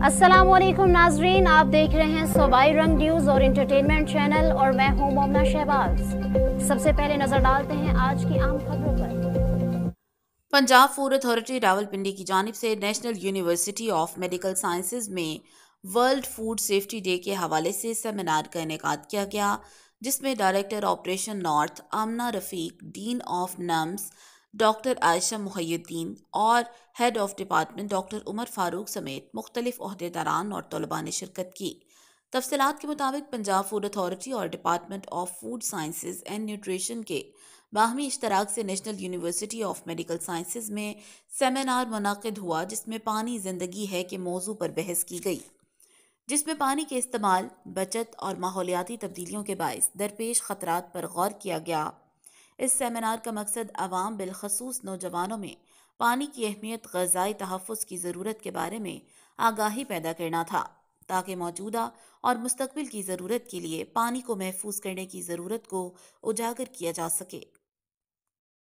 अस्सलाम वालेकुम नाजरीन, आप देख रहे हैं सूबाई रंग न्यूज़ और इंटरटेनमेंट चैनल और मैं हूं मोमना शहबाज। सबसे पहले नजर डालते हैं आज की आम खबरों पर। पंजाब फूड अथॉरिटी रावलपिंडी की जानिब से National University of Medical Sciences में वर्ल्ड फूड सेफ्टी डे के हवाले से सेमिनार का इनेकाद किया गया, जिसमें director operation north Amna Rafique, dean of NUMS doctor Ayesha Mohiuddin और head of department doctor Umar Farooq समेत मुख्तलिफ ओहदेदारान और तलबा ने शिरकत की। तफसीलात के मुताबिक पंजाब फूड अथॉरिटी और department of food sciences and nutrition के बाहमी इश्तराक से National University of Medical Sciences में सेमिनार मुनाकिद हुआ, जिसमें पानी ज़िंदगी है के मौजू पर बहस की गई, जिसमें पानी के इस्तेमाल, बचत और माहौलियाती तब्दीलियों के बाइस दरपेश खतरात पर गौर किया गया। इस सेमिनार का मकसद अवाम बिलखसूस नौजवानों में पानी की अहमियत, ग़ज़ाई तहफ़्फ़ुज़ की ज़रूरत के बारे में आगाही पैदा करना था, ताकि मौजूदा और मुस्तकबिल की ज़रूरत के लिए पानी को महफूज करने की ज़रूरत को उजागर किया जा सके।